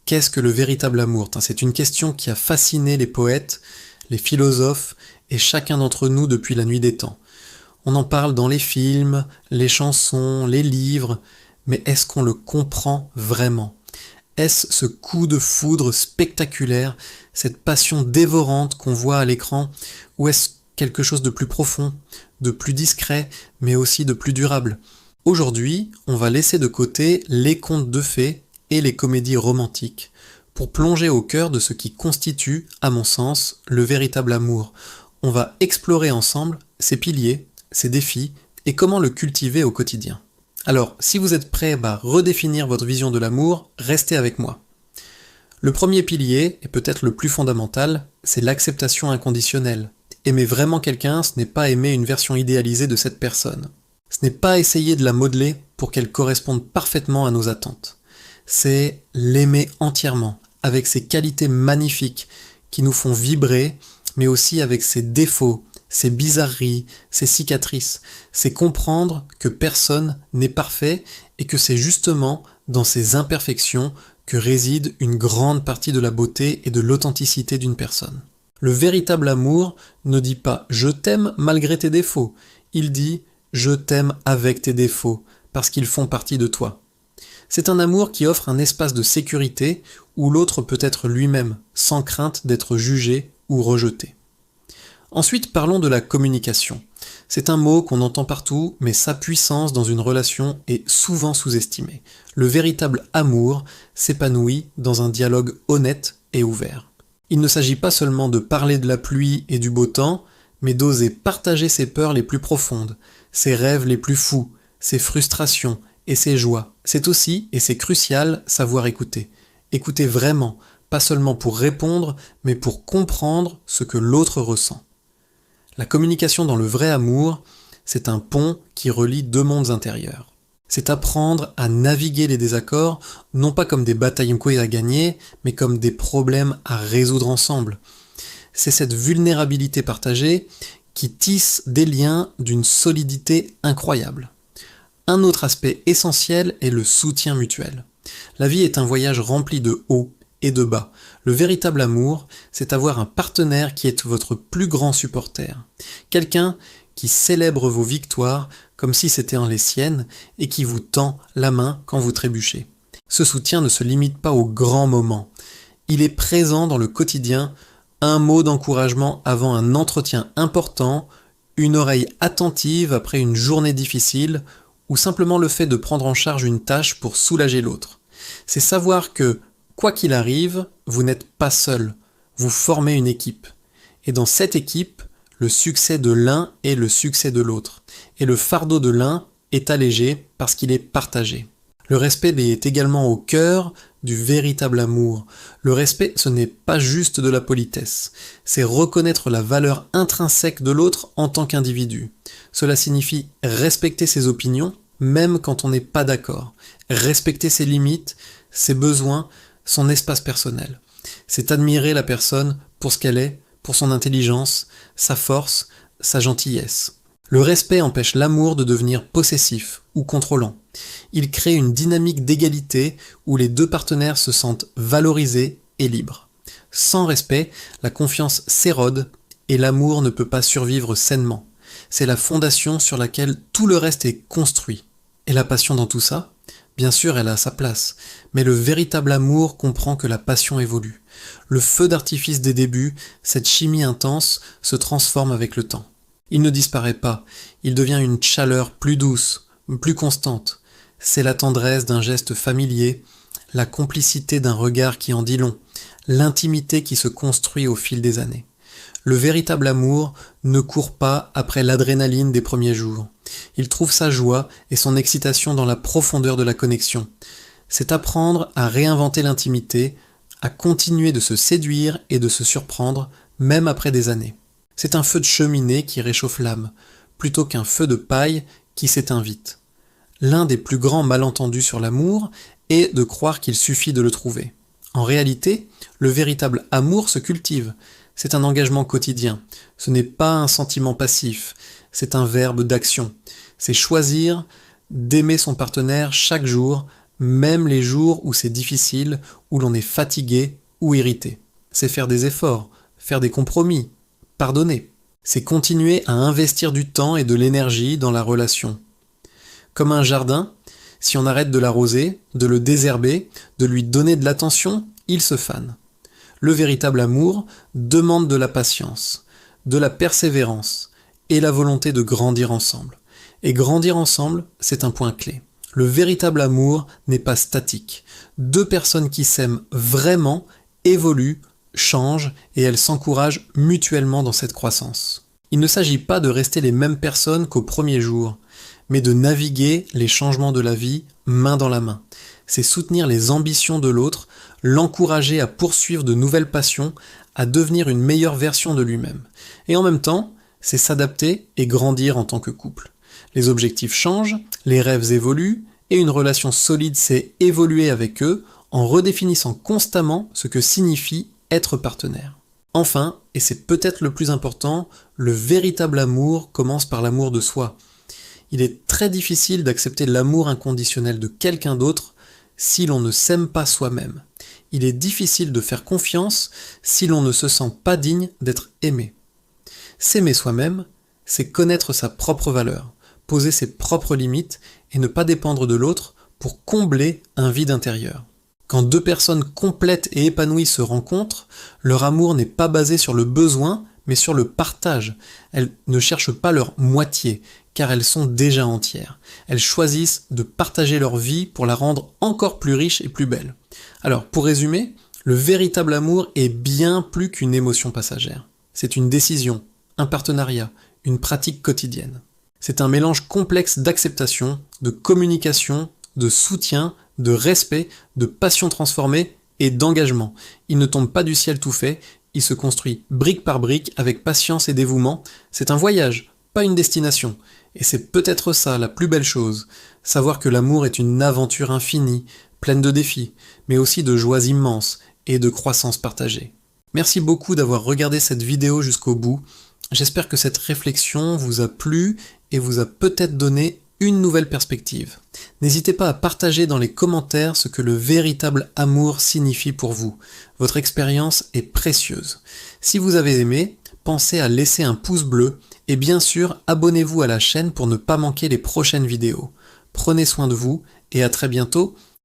Qu'est-ce que le véritable amour? C'est une question qui a fasciné les poètes, les philosophes et chacun d'entre nous depuis la nuit des temps. On en parle dans les films, les chansons, les livres, mais est-ce qu'on le comprend vraiment? Est-ce ce coup de foudre spectaculaire, cette passion dévorante qu'on voit à l'écran, ou est-ce quelque chose de plus profond, de plus discret, mais aussi de plus durable? Aujourd'hui, on va laisser de côté les contes de fées et les comédies romantiques pour plonger au cœur de ce qui constitue, à mon sens, le véritable amour. On va explorer ensemble ses piliers, ses défis et comment le cultiver au quotidien. Alors, si vous êtes prêts à redéfinir votre vision de l'amour, restez avec moi. Le premier pilier, et peut-être le plus fondamental, c'est l'acceptation inconditionnelle. Aimer vraiment quelqu'un, ce n'est pas aimer une version idéalisée de cette personne. Ce n'est pas essayer de la modeler pour qu'elle corresponde parfaitement à nos attentes. C'est l'aimer entièrement, avec ses qualités magnifiques qui nous font vibrer, mais aussi avec ses défauts, ses bizarreries, ses cicatrices. C'est comprendre que personne n'est parfait et que c'est justement dans ces imperfections que réside une grande partie de la beauté et de l'authenticité d'une personne. Le véritable amour ne dit pas « je t'aime malgré tes défauts », il dit « je t'aime avec tes défauts » parce qu'ils font partie de toi. C'est un amour qui offre un espace de sécurité où l'autre peut être lui-même, sans crainte d'être jugé ou rejeté. Ensuite, parlons de la communication. C'est un mot qu'on entend partout, mais sa puissance dans une relation est souvent sous-estimée. Le véritable amour s'épanouit dans un dialogue honnête et ouvert. Il ne s'agit pas seulement de parler de la pluie et du beau temps, mais d'oser partager ses peurs les plus profondes, ses rêves les plus fous, ses frustrations et ses joies. C'est aussi, et c'est crucial, savoir écouter. Écouter vraiment, pas seulement pour répondre, mais pour comprendre ce que l'autre ressent. La communication dans le vrai amour, c'est un pont qui relie deux mondes intérieurs. C'est apprendre à naviguer les désaccords, non pas comme des batailles à gagner, mais comme des problèmes à résoudre ensemble. C'est cette vulnérabilité partagée qui tisse des liens d'une solidité incroyable. Un autre aspect essentiel est le soutien mutuel. La vie est un voyage rempli de hauts et de bas. Le véritable amour, c'est avoir un partenaire qui est votre plus grand supporter. Quelqu'un qui célèbre vos victoires comme si c'était les siennes et qui vous tend la main quand vous trébuchez. Ce soutien ne se limite pas aux grands moments. Il est présent dans le quotidien, un mot d'encouragement avant un entretien important, une oreille attentive après une journée difficile, ou simplement le fait de prendre en charge une tâche pour soulager l'autre. C'est savoir que, quoi qu'il arrive, vous n'êtes pas seul, vous formez une équipe. Et dans cette équipe, le succès de l'un est le succès de l'autre. Et le fardeau de l'un est allégé parce qu'il est partagé. Le respect est également au cœur du véritable amour. Le respect, ce n'est pas juste de la politesse. C'est reconnaître la valeur intrinsèque de l'autre en tant qu'individu. Cela signifie respecter ses opinions, même quand on n'est pas d'accord. Respecter ses limites, ses besoins, son espace personnel. C'est admirer la personne pour ce qu'elle est, pour son intelligence, sa force, sa gentillesse. Le respect empêche l'amour de devenir possessif ou contrôlant. Il crée une dynamique d'égalité où les deux partenaires se sentent valorisés et libres. Sans respect, la confiance s'érode et l'amour ne peut pas survivre sainement. C'est la fondation sur laquelle tout le reste est construit. Et la passion dans tout ça? Bien sûr, elle a sa place, mais le véritable amour comprend que la passion évolue. Le feu d'artifice des débuts, cette chimie intense, se transforme avec le temps. Il ne disparaît pas, il devient une chaleur plus douce, plus constante. C'est la tendresse d'un geste familier, la complicité d'un regard qui en dit long, l'intimité qui se construit au fil des années. Le véritable amour ne court pas après l'adrénaline des premiers jours. Il trouve sa joie et son excitation dans la profondeur de la connexion. C'est apprendre à réinventer l'intimité, à continuer de se séduire et de se surprendre, même après des années. C'est un feu de cheminée qui réchauffe l'âme, plutôt qu'un feu de paille qui s'éteint vite. L'un des plus grands malentendus sur l'amour est de croire qu'il suffit de le trouver. En réalité, le véritable amour se cultive. C'est un engagement quotidien. Ce n'est pas un sentiment passif, c'est un verbe d'action. C'est choisir d'aimer son partenaire chaque jour même les jours où c'est difficile, où l'on est fatigué ou irrité. C'est faire des efforts, faire des compromis, pardonner. C'est continuer à investir du temps et de l'énergie dans la relation. Comme un jardin, si on arrête de l'arroser, de le désherber, de lui donner de l'attention, il se fane. Le véritable amour demande de la patience, de la persévérance et la volonté de grandir ensemble. Et grandir ensemble, c'est un point clé. Le véritable amour n'est pas statique. Deux personnes qui s'aiment vraiment évoluent, changent et elles s'encouragent mutuellement dans cette croissance. Il ne s'agit pas de rester les mêmes personnes qu'au premier jour, mais de naviguer les changements de la vie main dans la main. C'est soutenir les ambitions de l'autre, l'encourager à poursuivre de nouvelles passions, à devenir une meilleure version de lui-même. Et en même temps, c'est s'adapter et grandir en tant que couple. Les objectifs changent, les rêves évoluent, et une relation solide c'est évoluer avec eux en redéfinissant constamment ce que signifie être partenaire. Enfin, et c'est peut-être le plus important, le véritable amour commence par l'amour de soi. Il est très difficile d'accepter l'amour inconditionnel de quelqu'un d'autre si l'on ne s'aime pas soi-même. Il est difficile de faire confiance si l'on ne se sent pas digne d'être aimé. S'aimer soi-même, c'est connaître sa propre valeur, poser ses propres limites et ne pas dépendre de l'autre pour combler un vide intérieur. Quand deux personnes complètes et épanouies se rencontrent, leur amour n'est pas basé sur le besoin, mais sur le partage. Elles ne cherchent pas leur moitié, car elles sont déjà entières. Elles choisissent de partager leur vie pour la rendre encore plus riche et plus belle. Alors, pour résumer, le véritable amour est bien plus qu'une émotion passagère. C'est une décision, un partenariat, une pratique quotidienne. C'est un mélange complexe d'acceptation, de communication, de soutien, de respect, de passion transformée et d'engagement. Il ne tombe pas du ciel tout fait, il se construit brique par brique avec patience et dévouement. C'est un voyage, pas une destination. Et c'est peut-être ça la plus belle chose, savoir que l'amour est une aventure infinie, pleine de défis, mais aussi de joies immenses et de croissance partagée. Merci beaucoup d'avoir regardé cette vidéo jusqu'au bout. J'espère que cette réflexion vous a plu et vous a peut-être donné une nouvelle perspective. N'hésitez pas à partager dans les commentaires ce que le véritable amour signifie pour vous. Votre expérience est précieuse. Si vous avez aimé, pensez à laisser un pouce bleu et bien sûr, abonnez-vous à la chaîne pour ne pas manquer les prochaines vidéos. Prenez soin de vous et à très bientôt